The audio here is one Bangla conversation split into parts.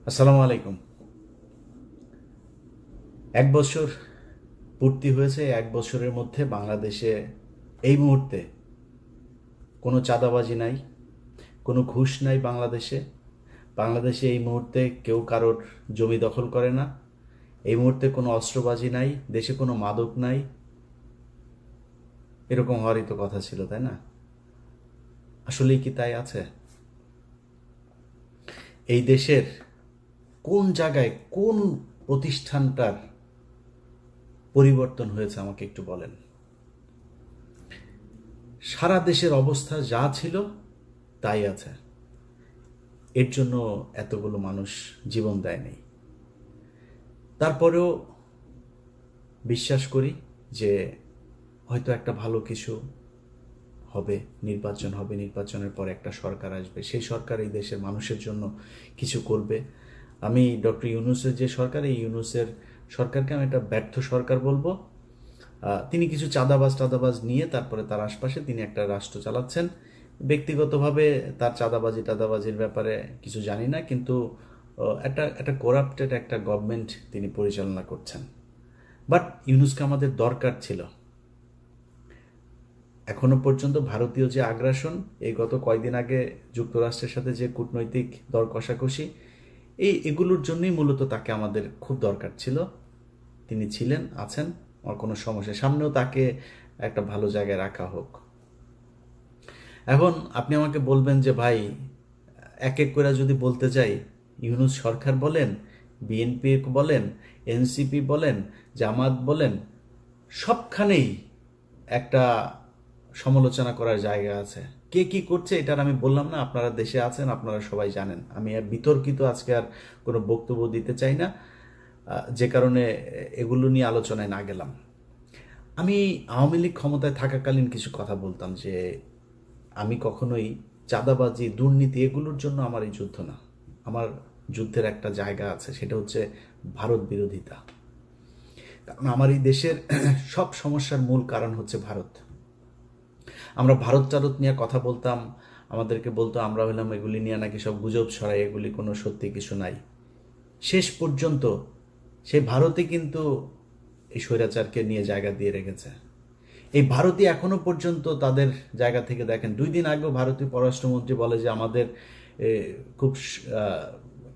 আসসালামু আলাইকুম। 1 বছর পূর্তি হয়েছে। 1 বছরের মধ্যে বাংলাদেশে এই মুহূর্তে কোনো চাঁদাবাজি নাই, কোনো ঘুষ নাই। বাংলাদেশে এই মুহূর্তে কেউ কারোর জমি দখল করে না। এই মুহূর্তে কোনো অস্ত্রবাজি নাই, দেশে কোনো মাদক নাই। এরকম হওয়ারই তো কথা ছিল, তাই না? আসলেই কি তাই আছে? এই দেশের কোন জায়গায় কোন প্রতিষ্ঠানটার পরিবর্তন হয়েছে আমাকে একটু বলেন। সারা দেশের অবস্থা যা ছিল তাই আছে। এর জন্য এতগুলো মানুষ জীবন দেয়নি। তারপরেও বিশ্বাস করি যে হয়তো একটা ভালো কিছু হবে, নির্বাচন হবে, নির্বাচনের পর একটা সরকার আসবে, সেই সরকার এই দেশের মানুষের জন্য কিছু করবে। আমি ডক্টর ইউনূসের যে সরকার, এই ইউনূসের সরকারকে আমি একটা ব্যর্থ সরকার বলবো। তিনি কিছু চাঁদাবাজ নিয়ে তারপরে তার আশপাশে তিনি একটা রাষ্ট্র চালাচ্ছেন। ব্যক্তিগতভাবে তার টাদাবাজির ব্যাপারে কিছু জানি না, কিন্তু একটা একটা করাপ্টেড একটা গভর্নমেন্ট তিনি পরিচালনা করছেন। বাট ইউনূসকে আমাদের দরকার ছিল। এখনো পর্যন্ত ভারতীয় যে আগ্রাসন, এই গত কয়েকদিন আগে যুক্তরাষ্ট্রের সাথে যে কূটনৈতিক দর কষাকষি, এগুলোর জন্যই মূলত তাকে আমাদের খুব দরকার ছিল। তিনি ছিলেন, আছেন, আমার কোনো সমস্যা, সামনেও তাকে একটা ভালো জায়গায় রাখা হোক। এখন আপনি আমাকে বলবেন যে ভাই, এক এক করে যদি বলতে যাই, ইউনূস সরকার বলেন, বিএনপি বলেন, এনসিপি বলেন, জামাত বলেন, সবখানেই একটা সমালোচনা করার জায়গা আছে। কে কি করছে এটার আমি বললাম না, আপনারা দেশে আছেন, আপনারা সবাই জানেন। আমি আর বিতর্কিত আজকে আর কোনো বক্তব্য দিতে চাই না, যে কারণে এগুলো নিয়ে আলোচনায় না গেলাম। আমি আওয়ামী লীগ ক্ষমতায় থাকাকালীন কিছু কথা বলতাম যে আমি কখনোই চাঁদাবাজি, দুর্নীতি এগুলোর জন্য আমার এই যুদ্ধ না। আমার যুদ্ধের একটা জায়গা আছে, সেটা হচ্ছে ভারত বিরোধিতা। কারণ আমার এই দেশের সব সমস্যার মূল কারণ হচ্ছে ভারত। আমরা ভারত টারত নিয়ে কথা বলতাম, আমাদেরকে বলতো আমরা হলাম এগুলি নিয়ে নাকি সব গুজব ছড়াই, এগুলি কোনো সত্যি কিছু নাই। শেষ পর্যন্ত সেই ভারতই কিন্তু এই স্বৈরাচারকে নিয়ে জায়গা দিয়ে রেখেছে। এই ভারতই এখনো পর্যন্ত তাদের জায়গা থেকে দেখেন, 2 দিন আগেও ভারতীয় পররাষ্ট্রমন্ত্রী বলে যে আমাদের খুব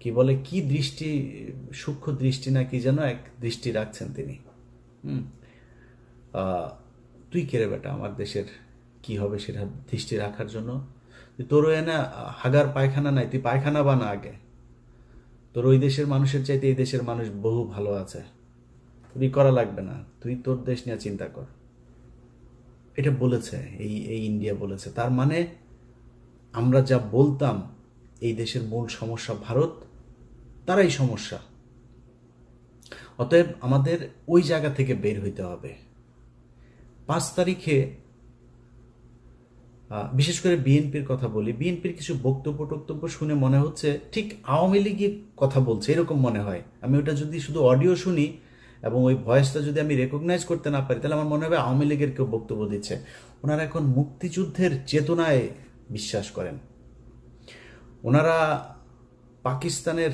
কি বলে, কি দৃষ্টি, সূক্ষ্ম দৃষ্টি না কি যেন এক দৃষ্টি রাখছেন তিনি। হুম তুই কে রে বেটা আমার দেশের কি হবে সেটা দৃষ্টি রাখার জন্য? তোরও এনে হাগার পায়খানা নাই, তুই পায়খানা বানা আগে। তোর ওই দেশের মানুষের চাইতে এই দেশের মানুষ বহু ভালো আছে, তুই করা লাগবে না, তুই তোর দেশ নিয়ে চিন্তা কর। এটা বলেছে, এই এই ইন্ডিয়া বলেছে। তার মানে আমরা যা বলতাম এই দেশের মূল সমস্যা ভারত, তারাই সমস্যা। অতএব আমাদের ওই জায়গা থেকে বের হইতে হবে। 5 তারিখে বিশেষ করে বিএনপির কথা বলি, বিএনপির কিছু বক্তব্য শুনে মনে হচ্ছে ঠিক আওয়ামী লীগের কথা বলছে, এরকম মনে হয়। আমি ওটা যদি শুধু অডিও শুনি এবং ওই ভয়েসটা যদি আমি রেকগনাইজ করতে না পারি, তাহলে আমার মনে হবে আওয়ামী লীগের কেউ বক্তব্য দিচ্ছে। ওনারা এখন মুক্তিযুদ্ধের চেতনায় বিশ্বাস করেন। ওনারা পাকিস্তানের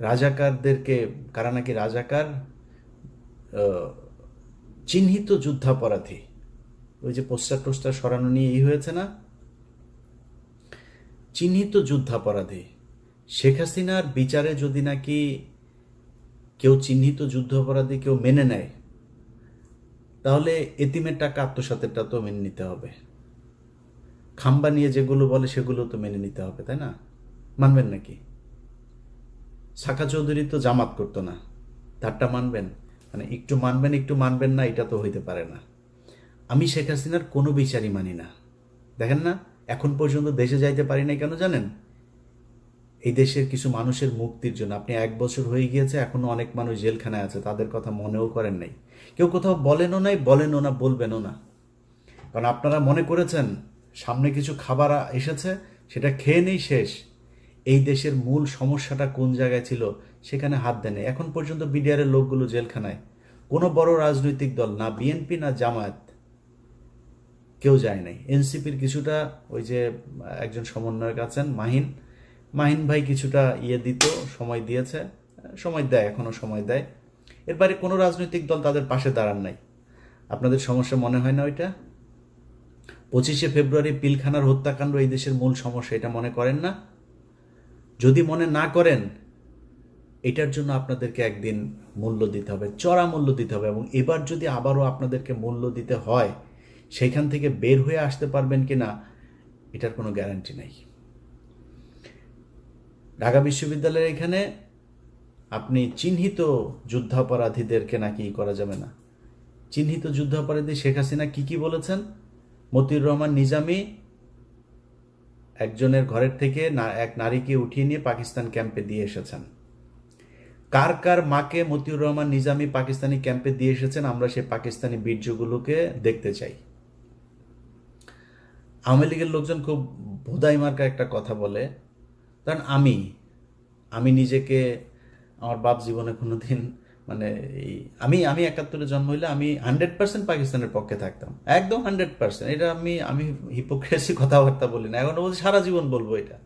রাজাকারদেরকে, কারা নাকি রাজাকার, চিহ্নিত যুদ্ধাপরাধী, ওই যে পোস্টার সরানো নিয়ে এই হয়েছে না, চিহ্নিত যুদ্ধাপরাধী। শেখ হাসিনার বিচারে যদি নাকি কেউ চিহ্নিত যুদ্ধাপরাধী কেউ মেনে নেয়, তাহলে এতিমের টাকা আত্মসাতেরটা তো মেনে নিতে হবে। খাম্বা নিয়ে যেগুলো বলে সেগুলো তো মেনে নিতে হবে, তাই না? মানবেন নাকি? সাকা চৌধুরী তো জামাত করতো না, তারটা মানবেন? মানে একটু মানবেন একটু মানবেন না, এটা তো হইতে পারে না। আমি শেখ হাসিনার কোনো বিচারই মানি না। দেখেন না, এখন পর্যন্ত দেশে যাইতে পারি নাই কেন জানেন? এই দেশের কিছু মানুষের মুক্তির জন্য। আপনি 1 বছর হয়ে গিয়েছে, এখনো অনেক মানুষ জেলখানায় আছে, তাদের কথা মনেও করেন নাই। কেউ কোথাও বলেনও নাই, বলেনও না, বলবেনও না। কারণ আপনারা মনে করেছেন সামনে কিছু খাবার এসেছে, সেটা খেয়ে নেই, শেষ। এই দেশের মূল সমস্যাটা কোন জায়গায় ছিল সেখানে হাত দেনে। এখন পর্যন্ত বিডিআরের লোকগুলো জেলখানায়। কোনো বড় রাজনৈতিক দল, না বিএনপি না জামায়াত, কেউ যায় নাই। এনসিপির কিছুটা, ওই যে একজন সমন্বয়ক আছেন মাহিন, মাহিন ভাই কিছুটা দিত, সময় দিয়েছে, সময় দেয়, এখনো সময় দেয়। এর বাইরে কোনো রাজনৈতিক দল তাদের পাশে দাঁড়ান নাই। আপনাদের সমস্যা মনে হয় না ওইটা? 25শে ফেব্রুয়ারি পিলখানার হত্যাকাণ্ড এই দেশের মূল সমস্যা, এটা মনে করেন না? যদি মনে না করেন, এটার জন্য আপনাদেরকে একদিন মূল্য দিতে হবে, চড়া মূল্য দিতে হবে। এবং এবার যদি আবারও আপনাদেরকে মূল্য দিতে হয়, সেইখান থেকে বের হয়ে আসতে পারবেন কিনা এটার কোনো গ্যারান্টি নাই। ঢাকা বিশ্ববিদ্যালয়ের এখানে আপনি চিহ্নিত যুদ্ধাপরাধীদেরকে নাকি করা যাবে না। চিহ্নিত যুদ্ধাপরাধী শেখ হাসিনা কি বলেছেন? মতিউর রহমান নিজামী একজনের ঘরের থেকে এক নারীকে উঠিয়ে নিয়ে পাকিস্তান ক্যাম্পে দিয়ে এসেছেন। কার কার মাকে মতিউর রহমান নিজামী পাকিস্তানি ক্যাম্পে দিয়ে এসেছেন, আমরা সেই পাকিস্তানি বীর্যগুলোকে দেখতে চাই। আওয়ামী লীগের লোকজন খুব ভোদাই মার্কা একটা কথা বলে, কারণ আমি নিজেকে, আমার বাপ জীবনে কোনোদিন মানে আমি 71-এ জন্ম হইলে আমি 100% পাকিস্তানের পক্ষে থাকতাম, একদম 100%। এটা আমি হিপোক্রেসি কথাবার্তা বলি না, এখন বলছি সারা জীবন বলবো এটা।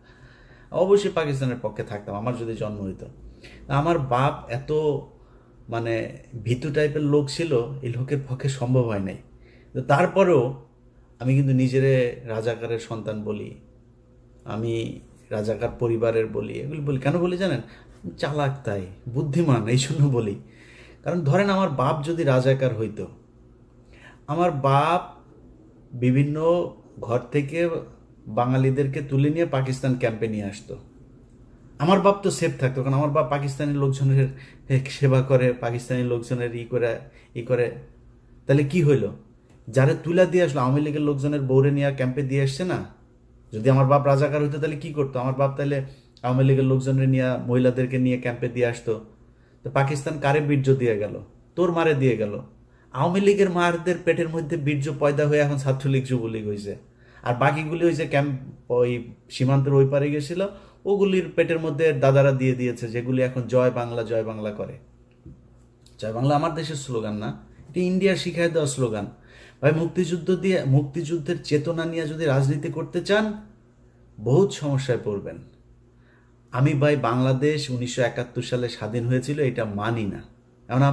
অবশ্যই পাকিস্তানের পক্ষে থাকতাম আমার যদি জন্ম হইতো। আমার বাপ এত মানে ভীতু টাইপের লোক ছিল, এই লোকের পক্ষে সম্ভব হয় নাই। তো তারপরেও আমি কিন্তু নিজেরে রাজাকারের সন্তান বলি, আমি রাজাকার পরিবারের বলি, এগুলি বলি। কেন বলি জানেন? চালাক, তাই বুদ্ধিমান, এই জন্য বলি। কারণ ধরেন আমার বাপ যদি রাজাকার হইতো, আমার বাপ বিভিন্ন ঘর থেকে বাঙালিদেরকে তুলে নিয়ে পাকিস্তান ক্যাম্পে নিয়ে আসতো, আমার বাপ তো সেফ থাকতো, কারণ আমার বাপ পাকিস্তানি লোকজনের সেবা করে, পাকিস্তানি লোকজনের ই করে। তাহলে কি হইলো? যারা তুলা দিয়ে আসলো, আওয়ামী লীগের লোকজনের বৌরে নিয়ে ক্যাম্পে দিয়ে আসছে না। যদি আমার বাপ রাজাকার হইতো তাহলে কি করতো? আমার বাপ তাহলে আওয়ামী লীগের লোকজনের নিয়ে, মহিলাদেরকে নিয়ে ক্যাম্পে দিয়ে আসতো। তো পাকিস্তান কারে বীর্য দিয়ে গেল? তোর মারে দিয়ে গেল। আওয়ামী লীগের মারদের পেটের মধ্যে বীর্য পয়দা হয়ে এখন ছাত্রলীগ যুবলীগ হয়েছে। আর বাকিগুলি ওই যে ক্যাম্প ওই সীমান্তের ওই পারে গেছিল, ওগুলির পেটের মধ্যে দাদারা দিয়ে দিয়েছে, যেগুলি এখন জয় বাংলা করে। জয় বাংলা আমার দেশের স্লোগান না, এটি ইন্ডিয়ার শিখায় দেওয়া স্লোগান। ভাই, মুক্তিযুদ্ধের চেতনা নিয়ে যদি রাজনীতি করতে চান, বহুত সমস্যায় পড়বেন। আমি ভাই বাংলাদেশ 1971 সালে স্বাধীন হয়েছিল এটা মানি না। এখন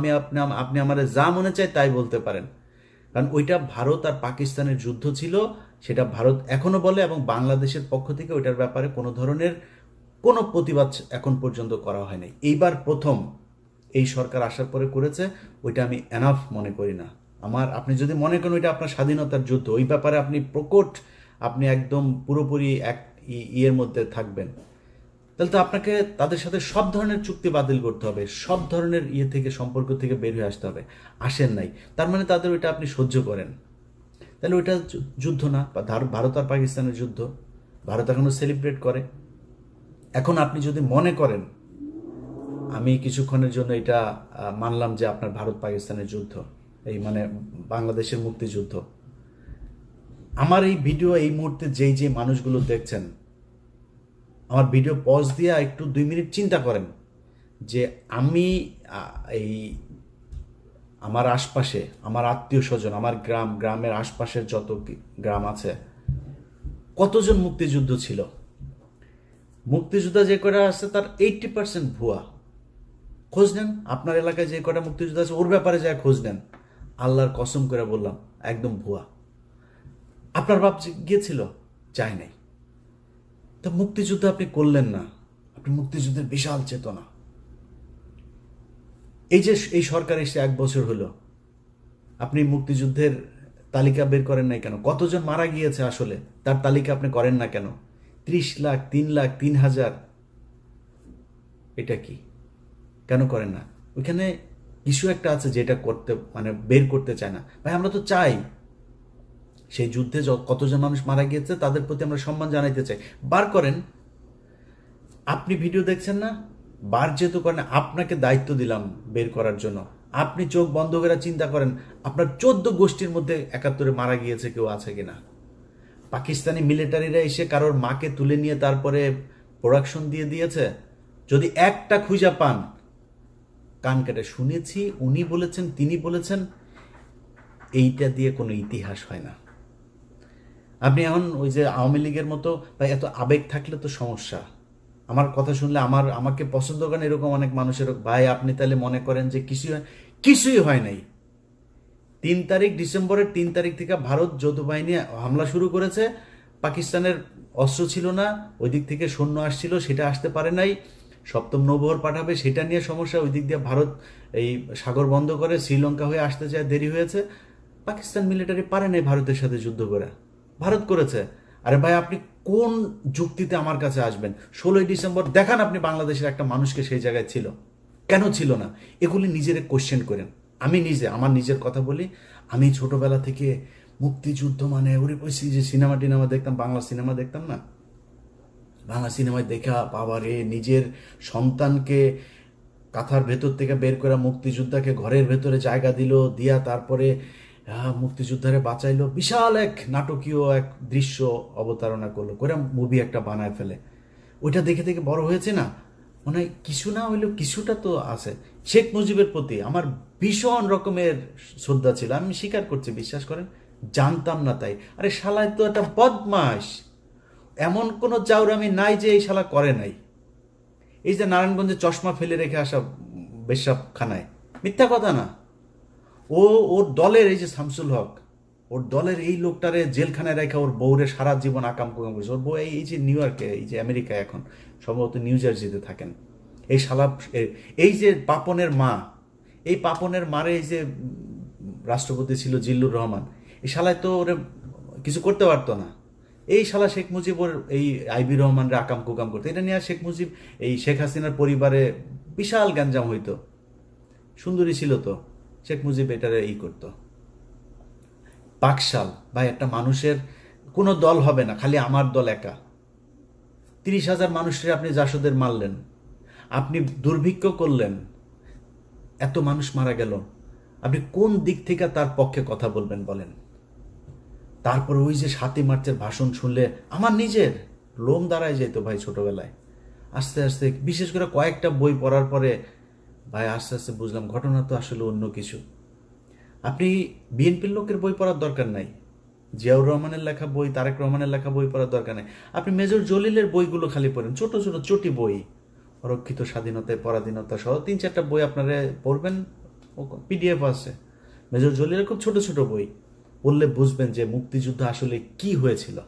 আপনি আমার যা মনে চায় তাই বলতে পারেন, কারণ ওইটা ভারত আর পাকিস্তানের যুদ্ধ ছিল, সেটা ভারত এখনো বলে, এবং বাংলাদেশের পক্ষ থেকে ওইটার ব্যাপারে কোনো ধরনের কোনো প্রতিবাদ এখন পর্যন্ত করা হয়নি। এইবার প্রথম এই সরকার আসার পরে করেছে, ওইটা আমি এনাফ মনে করি না। আপনি যদি মনে করেন ওইটা আপনার স্বাধীনতার যুদ্ধ, ওই ব্যাপারে আপনি প্রকট, আপনি একদম পুরোপুরি এক ইয়ের মধ্যে থাকবেন, তাহলে তো আপনাকে তাদের সাথে সব ধরনের চুক্তি বাতিল করতে হবে, সব ধরনের থেকে সম্পর্ক থেকে বের হয়ে আসতে হবে। আসেন নাই, তার মানে তাদের ওইটা আপনি সহ্য করেন। তাহলে ওইটা যুদ্ধ না, ভারত আর পাকিস্তানের যুদ্ধ ভারত এখনো সেলিব্রেট করে। এখন আপনি যদি মনে করেন, আমি কিছুক্ষণের জন্য এটা মানলাম যে আপনার ভারত পাকিস্তানের যুদ্ধ, এই মানে বাংলাদেশের মুক্তিযুদ্ধ। আমার এই ভিডিও এই মুহূর্তে যে মানুষগুলো দেখছেন, আমার ভিডিও পজ দিয়ে একটু 2 মিনিট চিন্তা করেন যে আমি আমার আশপাশে, আমার আত্মীয় স্বজন, আমার গ্রামের আশপাশের যত গ্রাম আছে, কতজন মুক্তিযুদ্ধ ছিল। মুক্তিযোদ্ধা যে কটা আছে তার 80% ভুয়া। খোঁজ নেন, আপনার এলাকায় যে কটা মুক্তিযোদ্ধা আছে ওর ব্যাপারে যা খোঁজ নেন, আল্লাহর কসম করে বললাম একদম ভুয়া। আপনার বাপ গিয়েছিল? চাই নাই। তা মুক্তিযুদ্ধ আপনি করলেন না, আপনি মুক্তিযুদ্ধের বিশাল চেতনা। এই যে এই সরকার এসে 1 বছর হলো, আপনি মুক্তিযুদ্ধের তালিকা বের করেন নাই কেন? কতজন মারা গিয়েছে আসলে তার তালিকা আপনি করেন না কেন? 30 লাখ, 3 লাখ, 3,000, এটা কি কেন করেন না? ওইখানে কিছু একটা আছে যেটা করতে মানে বের করতে চায় না। ভাই, আমরা তো চাই সেই যুদ্ধে কতজন মানুষ মারা গিয়েছে তাদের প্রতি আমরা সম্মান জানাইতে চাই, বার করেন। আপনি ভিডিও দেখছেন না, বার যেহেতু করেন, আপনাকে দায়িত্ব দিলাম বের করার জন্য। আপনি চোখ বন্ধ করে চিন্তা করেন আপনার 14 গোষ্ঠীর মধ্যে 71-এ মারা গিয়েছে কেউ আছে কিনা। পাকিস্তানি মিলিটারিরা এসে কারোর মাকে তুলে নিয়ে তারপরে প্রোডাকশন দিয়ে দিয়েছে, যদি একটা খুঁজা পান, কান কেটে শুনেছি, উনি বলেছেন, তিনি বলেছেন, এইটা দিয়ে কোনো ইতিহাস হয় না। আপনি এখন ওই যে আওয়ামী লীগের মতো, তাই এত আবেগ থাকলে তো সমস্যা। আমার কথা শুনলে আমাকে পছন্দ করেন এরকম অনেক মানুষের, ভাই আপনি তাহলে মনে করেন যে কিছুই হয় নাই। 3 তারিখ, ডিসেম্বরের 3 তারিখ থেকে ভারত যৌথ বাহিনী হামলা শুরু করেছে। পাকিস্তানের অস্ত্র ছিল না, ওই দিক থেকে সৈন্য আসছিল, সেটা আসতে পারে নাই। সপ্তম নৌবহর পাঠাবে, সেটা নিয়ে সমস্যা। ওই দিক দিয়ে ভারত এই সাগর বন্ধ করে শ্রীলঙ্কা হয়ে আসতে চায়, দেরি হয়েছে। পাকিস্তান মিলিটারি পারে নাই ভারতের সাথে যুদ্ধ করে, ভারত করেছে। আরে ভাই আপনি কোন যুক্তিতে আমার কাছে আসবেন? 16ই ডিসেম্বর দেখান আপনি বাংলাদেশের একটা মানুষকে সেই জায়গায় ছিল, কেন ছিল না? এগুলি নিজেরে কোশ্চেন করেন। আমি আমার নিজের কথা বলি, আমি ছোটবেলা থেকে মুক্তিযুদ্ধ মানে ওরে বলছি যে সিনেমা টিনেমা দেখতাম, বাংলা সিনেমা দেখতাম না, বাংলা সিনেমায় দেখা বাবারে নিজের সন্তানকে কাঁথার ভেতর থেকে বের করে মুক্তিযোদ্ধাকে ঘরের ভেতরে জায়গা দিল, দিয়া তারপরে মুক্তিযোদ্ধারে বাঁচাইলো, বিশাল এক নাটকীয় এক দৃশ্য অবতারণা করলো, করে মুভি একটা বানায় ফেলে। ওইটা দেখে দেখে বড় হয়েছে না, মনে হয় কিছু না হইলেও কিছুটা তো আছে। শেখ মুজিবের প্রতি আমার ভীষণ রকমের শ্রদ্ধা ছিল, আমি স্বীকার করছি, বিশ্বাস করেন জানতাম না তাই। আরে শালায় তো একটা বদমাস, এমন কোনো চাউরামি নাই যে এই শালা করে নাই। এই যে নারায়ণগঞ্জে চশমা ফেলে রেখে আসা বেশ্যাখানায়, মিথ্যা কথা না। ওর দলের এই যে শামসুল হক, ওর দলের এই লোকটারে জেলখানায় রেখে ওর বউরে সারা জীবন আকাম কুকাম করছে। ওর বউ এই যে নিউ ইয়র্কে, এই যে আমেরিকায় এখন সম্ভবত নিউ জার্সিতে থাকেন। এই শালা, এই যে পাপনের মা, এই পাপনের মারে এই যে রাষ্ট্রপতি ছিল জিল্লুর রহমান, এই শালায় তো ওরে কিছু করতে পারতো না। এই শালা শেখ মুজিব ওর এই আইবি রহমানরে আকাম কুকাম করতো। এটা নিয়ে শেখ মুজিব এই শেখ হাসিনার পরিবারে বিশাল গ্যাঞ্জাম হইতো। সুন্দরী ছিল তো, শেখ মুজিব এটারে করতো। বাকশাল ভাই, একটা মানুষের কোনো দল হবে না, খালি আমার দল একা। 30,000 মানুষের আপনি জাসদের মারলেন, আপনি দুর্ভিক্ষ করলেন, এত মানুষ মারা গেল, আপনি কোন দিক থেকে তার পক্ষে কথা বলবেন বলেন? তারপর ওই যে 7ই মার্চের ভাষণ শুনলে আমার নিজের লোম দাঁড়ায় যেত ভাই ছোটবেলায়। আস্তে আস্তে বিশেষ করে কয়েকটা বই পড়ার পরে ভাই আস্তে আস্তে বুঝলাম ঘটনা তো আসলে অন্য কিছু। আপনি বিএনপির লোকের বই পড়ার দরকার নাই, জিয়াউর রহমানের লেখা বই, তারেক রহমানের লেখা বই পড়ার দরকার নেই। আপনি মেজর জলিলের বইগুলো খালি পড়েন, ছোট ছোট চটি বই, অরক্ষিত স্বাধীনতায় পরাধীনতা সহ 3-4টা বই আপনারা পড়বেন, পিডিএফ আছে। মেজর জলিলের খুব ছোট ছোট বই পড়লে বুঝবেন যে মুক্তিযুদ্ধ আসলে কি হয়েছিল,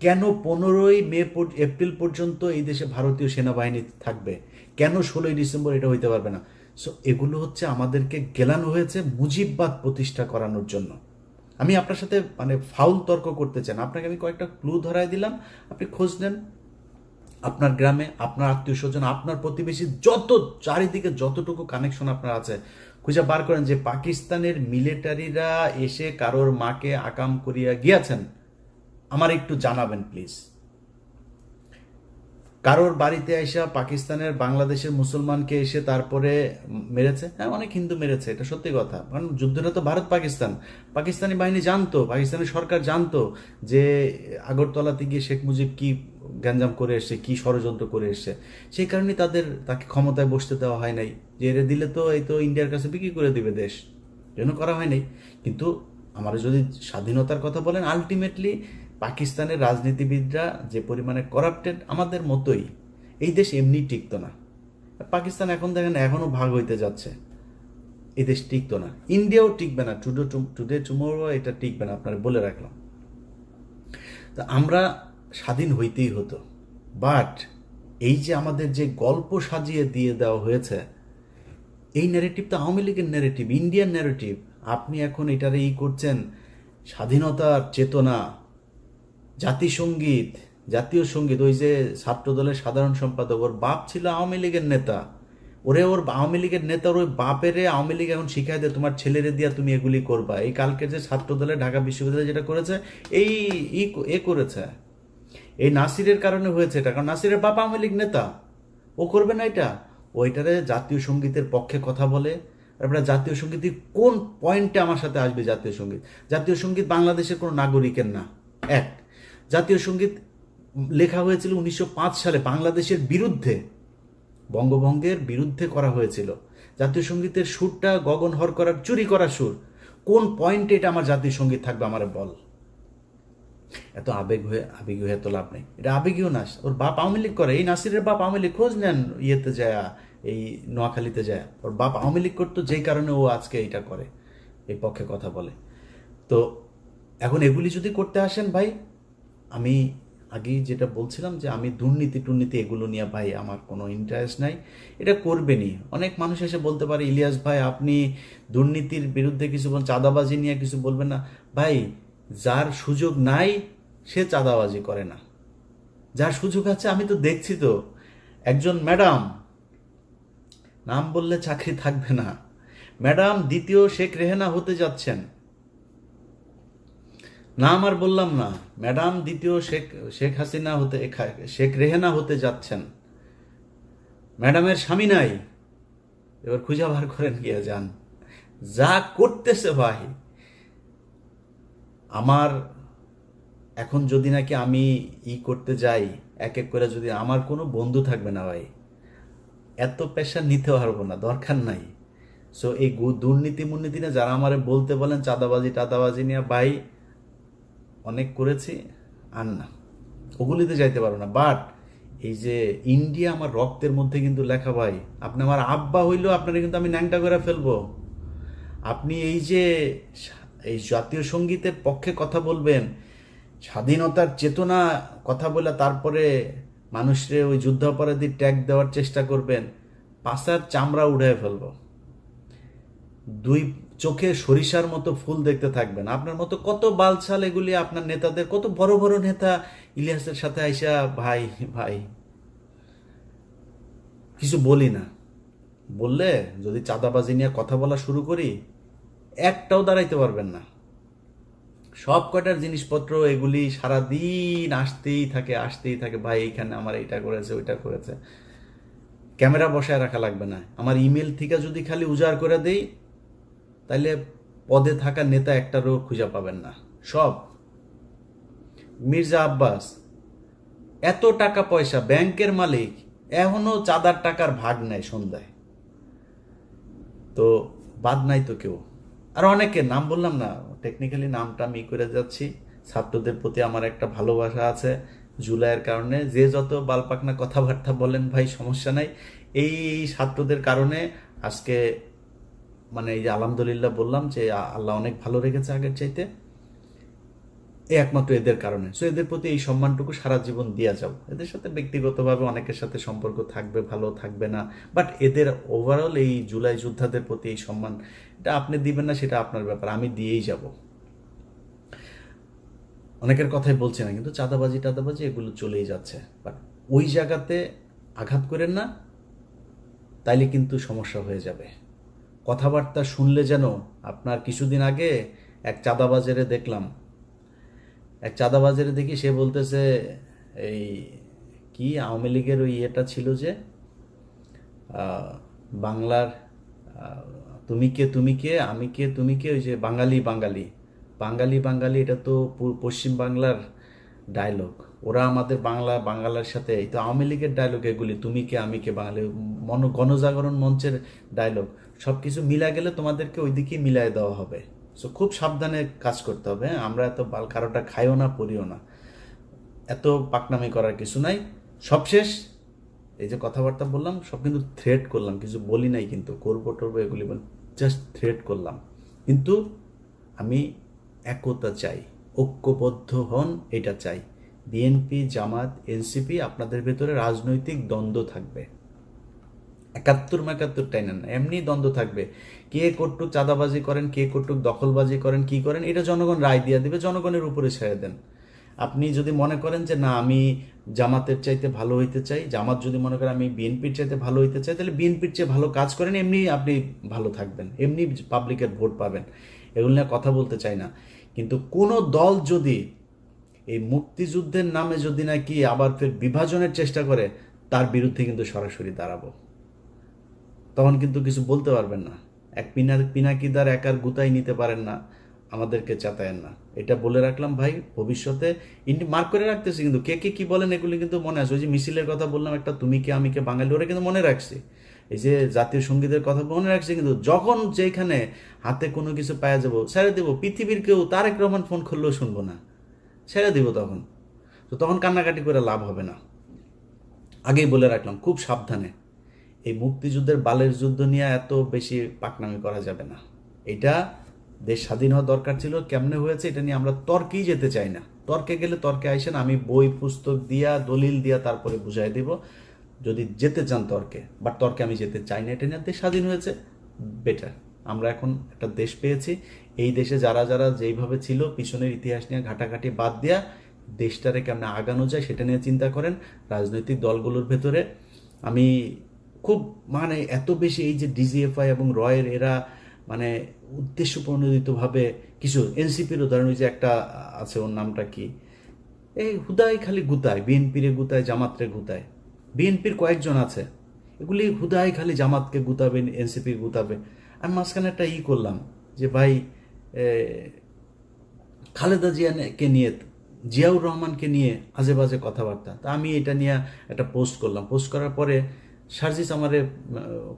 কেন 15ই মে এপ্রিল পর্যন্ত এই দেশে ভারতীয় সেনাবাহিনী থাকবে, কেন 16ই ডিসেম্বর এটা হইতে পারবে না। সো এগুলো হচ্ছে আমাদেরকে গেলানো হয়েছে মুজিববাদ প্রতিষ্ঠা করানোর জন্য। আমি আপনার সাথে মানে ফাউল তর্ক করতে চান, আপনাকে আমি কয়েকটা ক্লু ধরাই দিলাম, আপনি খোঁজ নেন। আপনার গ্রামে, আপনার আত্মীয় স্বজন, আপনার প্রতিবেশী, যত চারিদিকে যতটুকু কানেকশন আপনার আছে, খুঁজে বার করেন যে পাকিস্তানের মিলিটারিরা এসে কারোর মাকে আকাম করিয়া গিয়াছেন, আমার একটু জানাবেন প্লিজ। কারোর বাড়িতে এসে পাকিস্তানের বাংলাদেশের মুসলমানকে এসে তারপরে মেরেছে? হ্যাঁ, অনেক হিন্দু মেরেছে, এটা সত্যি কথা। কারণ যুদ্ধটা তো ভারত পাকিস্তান, পাকিস্তানি বাহিনী জানতো, পাকিস্তানি সরকার জানতো যে আগরতলাতে গিয়ে শেখ মুজিব কি গ্যাঞ্জাম করে এসছে, কি ষড়যন্ত্র করে এসছে। সেই কারণে তাকে ক্ষমতায় বসতে দেওয়া হয় নাই, যে এরে দিলে তো এই তো ইন্ডিয়ার কাছে বিক্রি করে দিবে দেশ, জন্য করা হয় নাই। কিন্তু আমরা যদি স্বাধীনতার কথা বলেন, আলটিমেটলি পাকিস্তানের রাজনীতিবিদরা যে পরিমাণে করাপ্টেড, আমাদের মতোই, এই দেশ এমনি টিকতো না। পাকিস্তান এখন দেখেন এখনো ভাগ হইতে যাচ্ছে, এই দেশ টিকতো না, ইন্ডিয়াও টিকবে না, টুডে টুমোরো এটা টিকবে না, আপনারা বলে রাখলাম। তা আমরা স্বাধীন হইতেই হতো, বাট এই যে আমাদের যে গল্প সাজিয়ে দিয়ে দেওয়া হয়েছে, এই ন্যারেটিভ তো আওয়ামী লীগের ন্যারেটিভ, ইন্ডিয়ান ন্যারেটিভ। আপনি এখন এটারে করছেন স্বাধীনতার চেতনা, জাতিসঙ্গীত, জাতীয় সঙ্গীত। ওই যে ছাত্র দলের সাধারণ সম্পাদক, ওর বাপ ছিল আওয়ামী লীগের নেতা, ওর আওয়ামী লীগের নেতার ওই বাপেরে আওয়ামী লীগ এখন শিখাই দেয় তোমার ছেলেরে দিয়া তুমি এগুলি করবা। এই কালকে যে ছাত্র দলে ঢাকা বিশ্ববিদ্যালয় যেটা করেছে, করেছে, এই নাসিরের কারণে হয়েছে এটা, কারণ নাসিরের বাপ আওয়ামী লীগ নেতা, ও করবে না এটা। ওইটারে জাতীয় সঙ্গীতের পক্ষে কথা বলে। তারপরে জাতীয় সঙ্গীতের কোন পয়েন্টে আমার সাথে আসবে? জাতীয় সঙ্গীত, জাতীয় সঙ্গীত বাংলাদেশের কোনো নাগরিকের না। এক, জাতীয় সঙ্গীত লেখা হয়েছিল 1905 সালে বাংলাদেশের বিরুদ্ধে, বঙ্গভঙ্গের বিরুদ্ধে করা হয়েছিল। জাতীয় সঙ্গীতের সুরটা গগন হর করার, চুরি করা সুর। কোন পয়েন্টে এটা আমার জাতীয় সঙ্গীত থাকবে আমার বল? এত আবেগী হয়ে তো লাভ নেই, এটা আবেগীও না। ওর বাপ আওয়ামী লীগ করে, এই নাসিরের বাপ আওয়ামী লীগ, খোঁজ নেন ইয়েতে যায়, এই নোয়াখালীতে যায়, ওর বাপ আওয়ামী লীগ করতো, যেই কারণে ও আজকে এইটা করে, এই পক্ষে কথা বলে। তো এখন এগুলি যদি করতে আসেন ভাই, আমি আগেই যেটা বলছিলাম যে আমি দুর্নীতি এগুলো নিয়ে ভাই আমার কোনো ইন্টারেস্ট নাই, এটা করবেনই। অনেক মানুষ এসে বলতে পারে, ইলিয়াস ভাই আপনি দুর্নীতির বিরুদ্ধে কিছু বলেন, চাঁদাবাজি নিয়ে কিছু বলবেন না। ভাই, যার সুযোগ নাই সে চাঁদাবাজি করে না, যার সুযোগ আছে, আমি তো দেখছি তো, একজন ম্যাডাম, নাম বললে চাকরি থাকবে না, ম্যাডাম দ্বিতীয় শেখ রেহেনা হতে যাচ্ছেন, নাম আর বললাম না, ম্যাডাম দ্বিতীয় শেখ হাসিনা হতে, শেখ রেহেনা হতে যাচ্ছেন। ম্যাডামের স্বামী নাই, এবার খুঁজে বার করেন গিয়ে যান। যা করতেছে ভাই, আমার এখন যদি নাকি আমি করতে যাই এক এক করে, যদি আমার কোনো বন্ধু থাকবে না ভাই, এত প্রেশার নিতে পারবো না, দরকার নাই। সো এই দুর্নীতি মুর্নীতি নিয়ে যারা আমারে বলতে বলেন চাঁদাবাজি টাদাবাজি নিয়ে, ভাই অনেক করেছি, আর না, ওগুলিতে যাইতে পারো না। বাট এই যে ইন্ডিয়া আমার রক্তের মধ্যে কিন্তু লেখা ভাই, আপনি আমার আব্বা হইলেও আপনারা কিন্তু আমি ন্যাংটা করে ফেলবো। আপনি এই যে এই জাতীয় সঙ্গীতের পক্ষে কথা বলবেন, স্বাধীনতার চেতনা কথা বলে তারপরে মানুষরে ওই যুদ্ধাপরাধী ট্যাগ দেওয়ার চেষ্টা করবেন, পাছার চামড়া উড়ায় ফেলবো। দুই চোখে সরিষার মতো ফুল দেখতে থাকবেন। আপনার মতো কত বালছাল এগুলি, আপনার নেতাদের, কত বড় বড় নেতা ইলিয়াসের সাথে আইসা, ভাই ভাই কিছু বলি না, বললে যদি চাঁদাবাজি নিয়ে কথা বলা শুরু করি, একটাও দাঁড়াইতে পারবেন না। সব কটার জিনিসপত্র এগুলি সারাদিন আসতেই থাকে, ভাই এইখানে আমার এইটা করেছে ওইটা করেছে। ক্যামেরা বসায় রাখা লাগবে না, আমার ইমেল থেকে যদি খালি উজাড় করে দেই, তাইলে পদে থাকা নেতা একটারও খুঁজে পাবেন না। সব মির্জা আব্বাস এত টাকা পয়সা, ব্যাংকের মালিক, এখনো চাঁদার টাকার ভাগ নেয় সন্ধ্যায়, তো বাদ নাই তো কেউ। আর অনেকের নাম বললাম না, টেকনিক্যালি নামটা আমি করে যাচ্ছি। ছাত্রদের প্রতি আমার একটা ভালোবাসা আছে জুলাইয়ের কারণে, যে যত বালপাকনা কথাবার্তা বলেন ভাই সমস্যা নাই, এই ছাত্রদের কারণে আজকে মানে এই যে আলহামদুলিল্লাহ বললাম যে আল্লাহ অনেক ভালো রেখেছে আগের চাইতে, একমাত্র এদের কারণে। সো এদের প্রতি এই সম্মানটুকু সারা জীবন দিয়া যাও। এদের সাথে ব্যক্তিগতভাবে অনেকের সাথে সম্পর্ক থাকবে, ভালো থাকবে না, বাট এদের ওভারঅল এই জুলাই যোদ্ধাদের প্রতি এই সম্মান, এটা আপনি দিবেন না সেটা আপনার ব্যাপার, আমি দিয়েই যাব। অনেকের কথাই বলছি না, কিন্তু চাঁদাবাজি টাদাবাজি এগুলো চলেই যাচ্ছে, বাট ওই জায়গাতে আঘাত করেন না, তাইলে কিন্তু সমস্যা হয়ে যাবে। কথাবার্তা শুনলে যেন আপনার, কিছুদিন আগে এক চাঁদাবাজারে দেখলাম, দেখি সে বলতেছে এই কি আওয়ামী লীগের ওই ইয়েটা ছিল যে বাংলার তুমি কে আমি কে তুমি কে, ওই যে বাঙালি বাঙালি বাঙালি বাঙালি, এটা তো পশ্চিম বাংলার ডায়লগ, ওরা আমাদের বাংলার সাথে, এই তো আওয়ামী লীগের ডায়লগ এগুলি, তুমি কে আমি কে বাঙালি, গণজাগরণ মঞ্চের ডায়লগ, সব কিছু মিলা গেলে তোমাদেরকে ওই দিকেই মিলাই দেওয়া হবে। সো খুব সাবধানে কাজ করতে হবে। আমরা এত কারোটা খাইও না পড়িও না, এত পাকনামি করার কিছু নাই। সবশেষ এই যে কথাবার্তা বললাম সব কিন্তু থ্রেট করলাম, কিছু বলি নাই কিন্তু, করবো টরবো এগুলি জাস্ট থ্রেট করলাম। কিন্তু আমি একতা চাই, ঐক্যবদ্ধ হন, এটা চাই। বিএনপি জামাত এনসিপি, আপনাদের ভেতরে রাজনৈতিক দ্বন্দ্ব থাকবে, 71 টাইনেন না, এমনি দ্বন্দ্ব থাকবে। কে কটুক চাঁদাবাজি করেন, কে কটুক দখলবাজি করেন, কি করেন, এটা জনগণ রায় দিয়ে দিবে, জনগণের উপরে ছেড়ে দেন। আপনি যদি মনে করেন যে না আমি জামাতের চাইতে ভালো হইতে চাই, জামাত যদি মনে করেন আমি বিএনপির চাইতে ভালো হইতে চাই, তাহলে বিএনপির চেয়ে ভালো কাজ করেন, এমনি আপনি ভালো থাকবেন, এমনি পাবলিকের ভোট পাবেন। এগুলো নিয়ে কথা বলতে চাই না, কিন্তু কোনো দল যদি এই মুক্তিযুদ্ধের নামে যদি নাকি আবার ফের বিভাজনের চেষ্টা করে, তার বিরুদ্ধে কিন্তু সরাসরি দাঁড়াবো। তখন কিন্তু কিছু বলতে পারবেন না, এক পিনাকিদার একার গুতাই নিতে পারেন না, আমাদেরকে চাতায়েন না। এটা বলে রাখলাম ভাই, ভবিষ্যতে মার্ক করে রাখতেছি, কিন্তু কে কে কি বলেন এগুলি কিন্তু মনে আছে। ওই যে মিছিলের কথা বললাম একটা, তুমি কে আমি কে বাঙালি, ওরা কিন্তু মনে রাখছি। এই যে জাতীয় সঙ্গীতের কথা মনে রাখছি, কিন্তু যখন যেখানে হাতে কোনো কিছু পাওয়া যাবো ছেড়ে দেবো, পৃথিবীর কেউ তারেক রহমান ফোন করলেও শুনবো না, ছেড়ে দিব তখন। তো তখন কান্নাকাটি করে লাভ হবে না। আগেই বলে রাখলাম, খুব সাবধানে। এই মুক্তিযুদ্ধের বালের যুদ্ধ নিয়ে এত বেশি পাকনামি করা যাবে না। এটা দেশ স্বাধীন হওয়া দরকার ছিল, কেমনে হয়েছে এটা নিয়ে আমরা তর্কেই যেতে চাই না। তর্কে গেলে তর্কে আইসেন, আমি বই পুস্তক দিয়া দলিল দিয়া তারপরে বুঝাই দিব যদি যেতে চান তর্কে। বাট তর্কে আমি যেতে চাই না। এটা নিয়ে দেশ স্বাধীন হয়েছে, বেটার। আমরা এখন একটা দেশ পেয়েছি। এই দেশে যারা যারা যেইভাবে ছিল পিছনের ইতিহাস নিয়ে ঘাটাঘাটি বাদ দিয়া দেশটারে কেমনে আগানো যায় সেটা নিয়ে চিন্তা করেন। রাজনৈতিক দলগুলোর ভেতরে আমি খুব মানে এত বেশি এই যে ডিজিএফআই এবং রয়ের এরা মানে উদ্দেশ্য প্রণোদিতভাবে কিছু এনসিপির উদাহরণ, যে একটা আছে, ওর নামটা কি, এই হুদাই খালি গুতায়, বিএনপিরে গুতায়, জামাতরে গুতায়। বিএনপির কয়েকজন আছে, এগুলি হুদাই খালি জামাতকে গুতাবে, এনসিপি গুতাবে। আমি মাঝখানে একটা করলাম যে ভাই খালেদা জিয়াকে নিয়ে, জিয়াউর রহমানকে নিয়ে আজে বাজে কথাবার্তা। তা আমি এটা নিয়ে একটা পোস্ট করলাম। পোস্ট করার পরে সার্জিস আমারে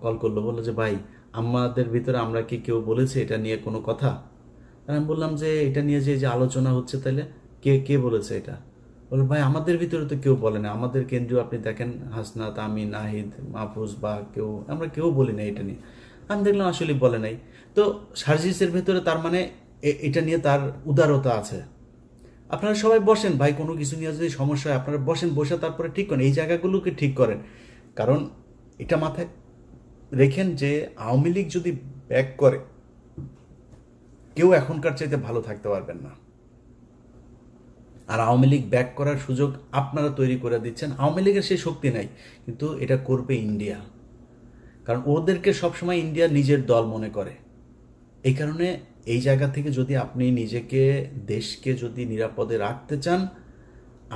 কল করলো, বললো যে ভাই আমাদের ভিতরে আমরা কি কেউ বলেছে এটা নিয়ে কোনো কথা? আর আমি বললাম যে এটা নিয়ে যে আলোচনা হচ্ছে, তাহলে কে কে বলেছে এটা? বললো ভাই আমাদের ভিতরে তো কেউ বলে না, আমাদের কেন্দ্রীয় আপনি দেখেন হাসনাত, আমি, নাহিদ, মাহফুজ বা কেউ, আমরা কেউ বলি না এটা নিয়ে। আমি দেখলাম আসলে বলে নাই। তো সার্জিসের ভেতরে তার মানে এটা নিয়ে তার উদারতা আছে। আপনারা সবাই বসেন ভাই, কোনো কিছু নিয়ে যদি সমস্যা হয় আপনারা বসেন, বসে তারপরে ঠিক করেন, এই জায়গাগুলোকে ঠিক করেন। কারণ এটা মাথায় রেখেন যে আওয়ামী লীগ যদি ব্যাক করে, কেউ এখনকার চাইতে ভালো থাকতে পারবেন না। আর আওয়ামী লীগ ব্যাক করার সুযোগ আপনারা তৈরি করে দিচ্ছেন। আওয়ামী লীগের সেই শক্তি নাই, কিন্তু এটা করবে ইন্ডিয়া। কারণ ওদেরকে সবসময় ইন্ডিয়া নিজের দল মনে করে। এই কারণে এই জায়গা থেকে যদি আপনি নিজেকে, দেশকে যদি নিরাপদে রাখতে চান,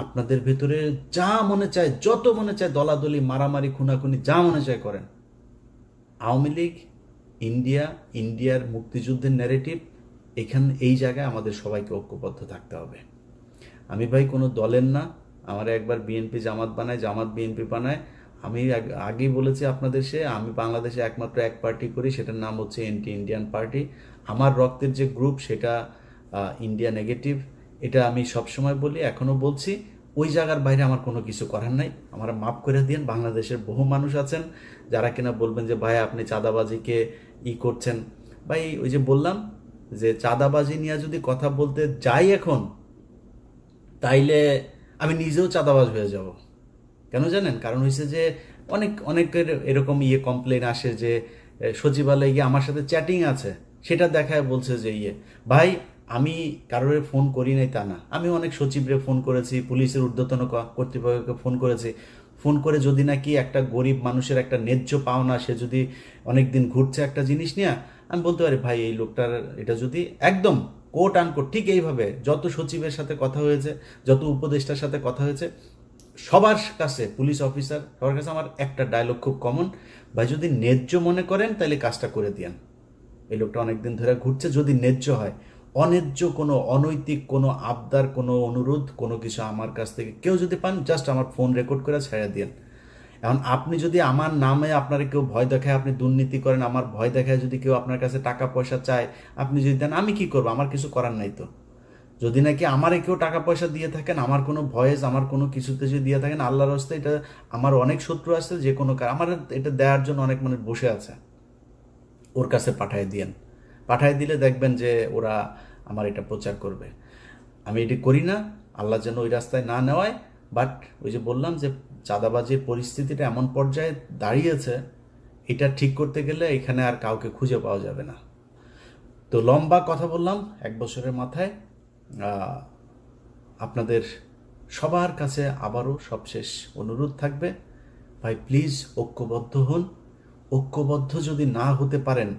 আপনাদের ভেতরে যা মনে চায়, যত মনে চায় দলাদলি, মারামারি, খুনাখুনি, যা মনে চায় করেন। আওয়ামী লীগ, ইন্ডিয়া, ইন্ডিয়ার মুক্তিযুদ্ধের ন্যারেটিভ, এই জায়গায় আমাদের সবাইকে ঐক্যবদ্ধ থাকতে হবে। আমি ভাই কোনো দলের না। আমার একবার বিএনপি জামাত বানায়, জামাত বিএনপি বানায়। আমি আগেই বলেছি আপনাদের, আমি বাংলাদেশে একমাত্র এক পার্টি করি, সেটার নাম হচ্ছে এন্টি ইন্ডিয়ান পার্টি। আমার রক্তের যে গ্রুপ সেটা ইন্ডিয়া নেগেটিভ, এটা আমি সবসময় বলি, এখনও বলছি। ওই জায়গার বাইরে আমার কোনো কিছু করার নাই। আমার মাফ করে দিন। বাংলাদেশের বহু মানুষ আছেন যারা কিনা বলবেন যে ভাই আপনি চাঁদাবাজিকে করছেন। ভাই ওই যে বললাম যে চাঁদাবাজি নিয়ে যদি কথা বলতে যাই এখন, তাইলে আমি নিজেও চাঁদাবাজ হয়ে যাব। কেন জানেন? কারণ হয়েছে যে অনেকের এরকম কমপ্লেন আসে যে সচিবালয়ে গিয়ে আমার সাথে চ্যাটিং আছে, সেটা দেখায় বলছে যে ভাই আমি কারোর ফোন করি নাই তা না। আমি অনেক সচিবরে ফোন করেছি, পুলিশের ঊর্ধ্বতন কর্তৃপক্ষকে ফোন করেছি। ফোন করে যদি নাকি একটা গরিব মানুষের একটা ন্যায্য পাওনা, সে যদি অনেক দিন ঘুরছে একটা জিনিস নিয়ে, আমি বলতে পারি ভাই এই লোকটার এটা যদি একদম কোট আনকোট ঠিক এইভাবে যত সচিবের সাথে কথা হয়েছে, যত উপদেষ্টার সাথে কথা হয়েছে, সবার কাছে, পুলিশ অফিসার সবার কাছে আমার একটা ডায়লগ খুব কমন, ভাই যদি ন্যায্য মনে করেন তাহলে কাজটা করে দিন। এই লোকটা অনেকদিন ধরে ঘুরছে, যদি ন্যায্য হয়, অন্যায্য কোনো, অনৈতিক কোনো আবদার, কোনো অনুরোধ, কোনো কিছু আমার কাছ থেকে কেউ যদি পান, জাস্ট আমার ফোন রেকর্ড করে ছেড়ে দিন। এখন আপনি যদি আমার নামে আপনার কেউ ভয় দেখায়, আপনি দুর্নীতি করেন, আমার ভয় দেখায় যদি কেউ আপনার কাছে টাকা পয়সা চায়, আপনি যদি দেন, আমি কি করবো? আমার কিছু করার নাই তো। যদি নাকি আমারে কেউ টাকা পয়সা দিয়ে থাকেন, আমার কোনো ভয়েস, আমার কোনো কিছুতে যদি দিয়ে থাকেন, আল্লাহর রাস্তে, এটা আমার অনেক শত্রু আছে, যে কোনো আমার এটা দেওয়ার জন্য অনেক মানুষ বসে আছে, ওর কাছে পাঠায় দিয়েন। পাঠায় দিলে দেখবেন যে ওরা আমার এটা প্রচার করবে। আমি এটি করি না, আল্লাহ যেন ওই রাস্তায় না নেওয়ায়। বাট ওই যে বললাম যে চাঁদাবাজির পরিস্থিতিটা এমন পর্যায়ে দাঁড়িয়েছে, এটা ঠিক করতে গেলে এখানে আর কাউকে খুঁজে পাওয়া যাবে না। তো লম্বা কথা বললাম 1 বছরের মাথায়। আপনাদের সবার কাছে আবারও সবশেষ অনুরোধ থাকবে, ভাই প্লিজ ঐক্যবদ্ধ হন। ঐক্যবদ্ধ যদি না হতে পারেন,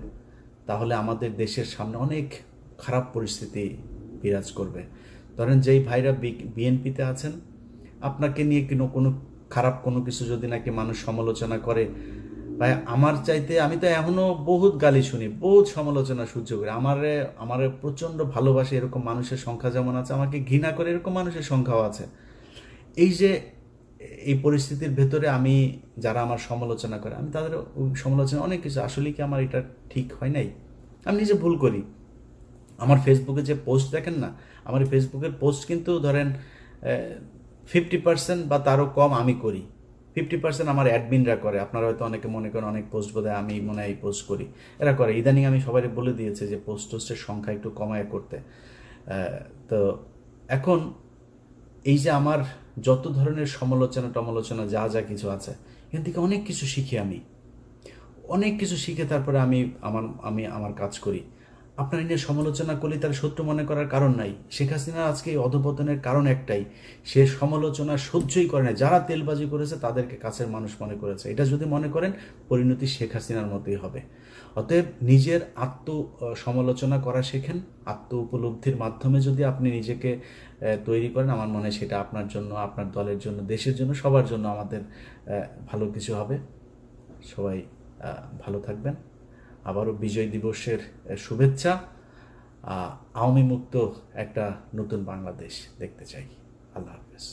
তাহলে আমাদের দেশের সামনে অনেক খারাপ পরিস্থিতি বিরাজ করবে। ধরেন যেই ভাইরা বিএনপিতে আছেন, আপনাকে নিয়ে কোনো খারাপ কোনো কিছু যদি নাকি মানুষ সমালোচনা করে, ভাই আমার চাইতে, আমি তো এখনো বহুত গালি শুনি, বহুত সমালোচনা সহ্য করি। আমারে প্রচণ্ড ভালোবাসে এরকম মানুষের সংখ্যা যেমন আছে, আমাকে ঘৃণা করে এরকম মানুষের সংখ্যাও আছে। এই যে এই পরিস্থিতির ভেতরে আমি, যারা আমার সমালোচনা করে, আমি তাদের সমালোচনা অনেক কিছু, আসলে কি আমার এটা ঠিক হয় নাই, আমি নিজে ভুল করি, আমার ফেসবুকে যে পোস্ট দেখেন না, আমার এই ফেসবুকের পোস্ট কিন্তু ধরেন 50% বা তারও কম আমি করি, 50% আমার অ্যাডমিনরা করে। আপনারা হয়তো অনেকে মনে করেন অনেক পোস্ট বোধহয় আমি মনে হয় এই পোস্ট করি, এরা করে। ইদানিং আমি সবাই বলে দিয়েছে যে টোস্টের সংখ্যা একটু কমায় করতে। তো এখন এই যে আমার যত ধরনের সমালোচনা টমালোচনা যা যা কিছু আছে, এখান থেকে অনেক কিছু শিখি আমি, অনেক কিছু শিখে তারপরে আমি আমার কাজ করি। আপনার নিয়ে সমালোচনা করলে তার শত্রু মনে করার কারণ নাই। শেখ হাসিনার আজকে এই অধপতনের কারণ একটাই, সে সমালোচনা সহ্যই করে না। যারা তেলবাজি করেছে তাদেরকে কাছের মানুষ মনে করেছে। এটা যদি মনে করেন, পরিণতি শেখ হাসিনার মতোই হবে। অতএব নিজের সমালোচনা করা শেখেন। আত্ম উপলব্ধির মাধ্যমে যদি আপনি নিজেকে তৈরি করেন, আমার মনে হয় সেটা আপনার জন্য, আপনার দলের জন্য, দেশের জন্য, সবার জন্য আমাদের ভালো কিছু হবে। সবাই ভালো থাকবেন। আবারও বিজয় দিবসের শুভেচ্ছা। আওয়ামী মুক্ত একটা নতুন বাংলাদেশ দেখতে চাই। আল্লাহ হাফেজ।